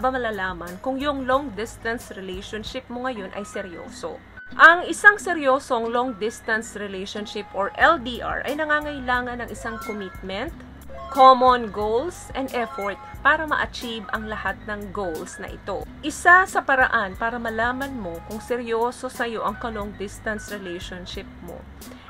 ba malalaman kung yung long distance relationship mo ngayon ay seryoso? Ang isang seryosong long distance relationship or LDR ay nangangailangan ng isang commitment, common goals, and effort para ma-achieve ang lahat ng goals na ito. Isa sa paraan para malaman mo kung seryoso sa'yo ang ka-long distance relationship mo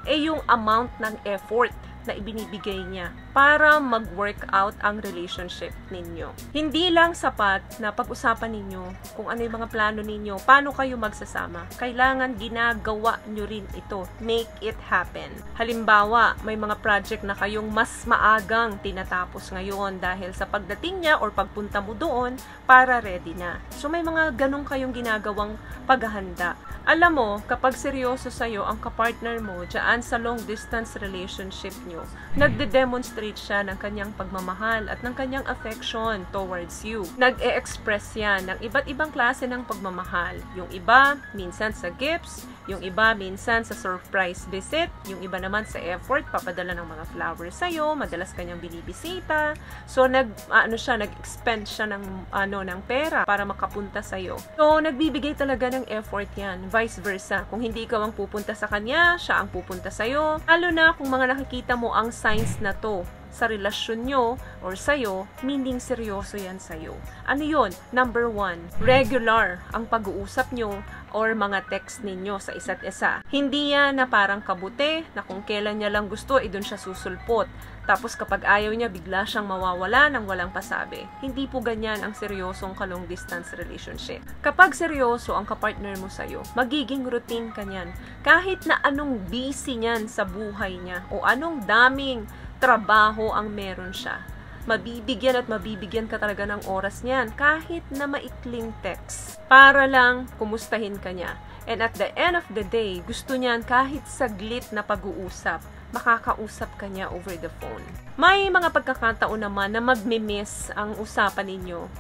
ay yung amount ng effort na ibinibigay niya para mag-work out ang relationship ninyo. Hindi lang sapat na pag-usapan ninyo kung ano yung mga plano ninyo, paano kayo magsasama. Kailangan ginagawa nyo rin ito. Make it happen. Halimbawa, may mga project na kayong mas maagang tinatapos ngayon dahil sa pagdating niya or pagpunta mo doon para ready na. So may mga ganong kayong ginagawang paghahanda. Alam mo, kapag seryoso sa'yo ang kapartner mo dyan sa long distance relationship nyo, nagde-demonstrate siya ng kanyang pagmamahal at ng kanyang affection towards you. Nag-e-express yan ng iba't ibang klase ng pagmamahal. Yung iba, minsan sa gifts, yung iba, minsan sa surprise visit, yung iba naman sa effort, papadala ng mga flowers sa'yo, madalas kanyang binibisita. So, nag-expend siya ng pera para makapunta sa'yo. So, nagbibigay talaga ng effort yan. Vice versa. Kung hindi ikaw ang pupunta sa kanya, siya ang pupunta sa'yo. Lalo na kung mga nakikita mo ang signs na to sa relasyon nyo or sa'yo, meaning seryoso yan sa'yo. Ano yun? Number 1, regular ang pag-uusap nyo or mga text ninyo sa isa't isa. Hindi yan na parang kabuti, na kung kailan niya lang gusto, doon siya susulpot. Tapos kapag ayaw niya, bigla siyang mawawala ng walang pasabi. Hindi po ganyan ang seryosong ka-long distance relationship. Kapag seryoso ang kapartner mo sa'yo, magiging routine ka niyan. Kahit na anong busy niyan sa buhay niya o anong daming trabaho ang meron siya, mabibigyan at mabibigyan ka talaga ng oras niyan kahit na maikling text para lang kumustahin ka niya. And at the end of the day, gusto niyan kahit saglit na pag-uusap, makakausap ka niya over the phone. May mga pagkakataon naman na magmi-miss ang usapan ninyo.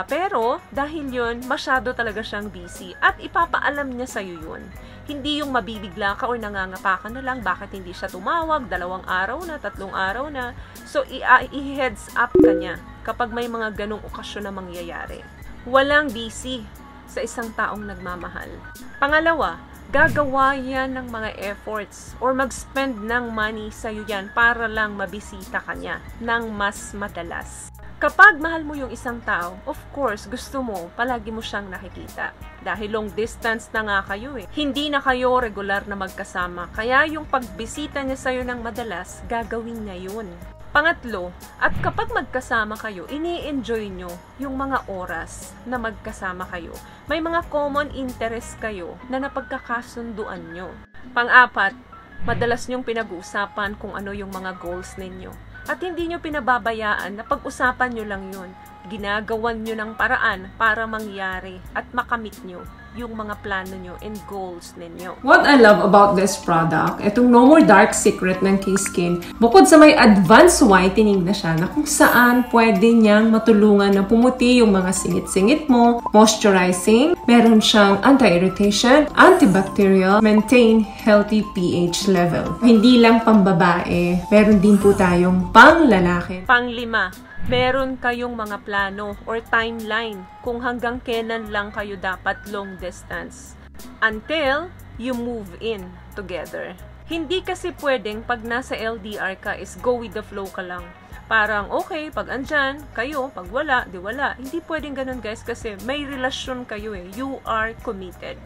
Pero dahil yun, masyado talaga siyang busy at ipapaalam niya sa'yo yun. Hindi yung mabibigla ka o nangangapa ka na lang bakit hindi siya tumawag, 2 araw na, 3 araw na. So, i-heads up ka niya kapag may mga ganong okasyon na mangyayari. Walang busy sa isang taong nagmamahal. Pangalawa, gagawa yan ng mga efforts or mag-spend ng money sa'yo yan para lang mabisita ka niya ng mas madalas. Kapag mahal mo yung isang tao, of course, gusto mo, palagi mo siyang nakikita. Dahil long distance na nga kayo eh. Hindi na kayo regular na magkasama. Kaya yung pagbisita niya sa'yo ng madalas, gagawin niya yun. Pangatlo, at kapag magkasama kayo, ini-enjoy nyo yung mga oras na magkasama kayo. May mga common interest kayo na napagkakasunduan nyo. Pang-apat, madalas nyong pinag-uusapan kung ano yung mga goals ninyo. At hindi nyo pinababayaan na pag-usapan nyo lang yun. Ginagawan nyo ng paraan para mangyari at makamit nyo yung mga plano nyo and goals ninyo. What I love about this product, itong No More Dark Secret ng K-Skin, bukod sa may advanced whitening na siya na kung saan pwede niyang matulungan na pumuti yung mga singit-singit mo, moisturizing, meron siyang anti-irritation, antibacterial, maintain healthy pH level. Hindi lang pambabae, meron din po tayong pang-lalaki. Pang-lima, meron kayong mga plano or timeline kung hanggang kailan lang kayo dapat long distance until you move in together. Hindi kasi pwedeng pag nasa LDR ka is go with the flow ka lang. Parang okay, pag andyan, kayo, pag wala, di wala. Hindi pwedeng ganun guys kasi may relasyon kayo eh. You are committed.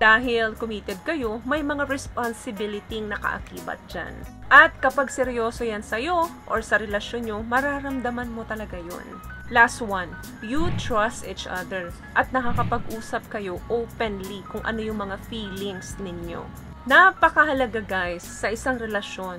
Dahil committed kayo, may mga responsibility nakaakibat dyan. At kapag seryoso yan sa'yo or sa relasyon nyo, mararamdaman mo talaga yun. Last one, you trust each other at nakakapag-usap kayo openly kung ano yung mga feelings ninyo. Napakahalaga guys sa isang relasyon.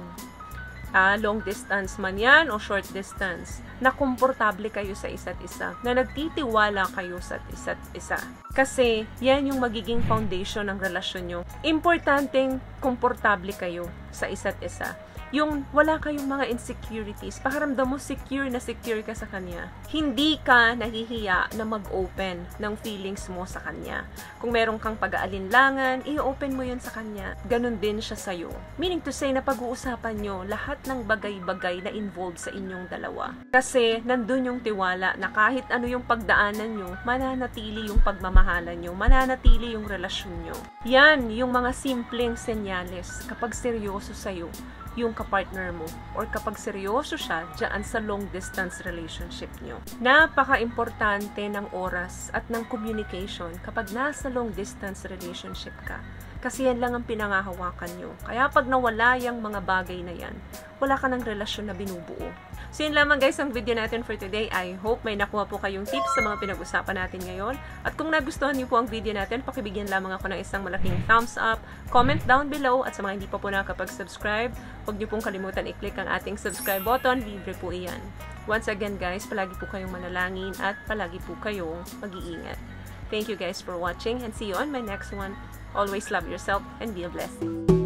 Long distance man yan o short distance, na komportable kayo sa isa't isa, na nagtitiwala kayo sa isa't isa. Kasi yan yung magiging foundation ng relasyon nyo. Importanteng komportable kayo sa isa't isa. Yung wala kayong mga insecurities, pakiramdam mo secure ka sa kanya. Hindi ka nahihiya na mag-open ng feelings mo sa kanya. Kung meron kang pag-aalinlangan, i-open mo yun sa kanya. Ganon din siya sa'yo. Meaning to say na pag-uusapan nyo lahat ng bagay-bagay na involved sa inyong dalawa. Kasi nandun yung tiwala na kahit ano yung pagdaanan nyo, mananatili yung pagmamahalan nyo, mananatili yung relasyon nyo. Yan yung mga simpleng senyales kapag seryoso sa'yo yung kapartner mo or kapag seryoso siya dyan sa long distance relationship nyo. Napaka-importante ng oras at ng communication kapag nasa long distance relationship ka. Kasi yan lang ang pinangahawakan nyo. Kaya pag nawala yung mga bagay na yan, wala ka ng relasyon na binubuo. So yun lamang guys ang video natin for today. I hope may nakuha po kayong tips sa mga pinag-usapan natin ngayon. At kung nagustuhan niyo po ang video natin, pakibigyan lamang ako ng isang malaking thumbs up, comment down below, at sa mga hindi pa po nakakapag-subscribe, huwag niyo pong kalimutan i-click ang ating subscribe button, libre po iyan. Once again guys, palagi po kayong manalangin at palagi po kayong mag-iingat. Thank you guys for watching and see you on my next one. Always love yourself and be a blessing.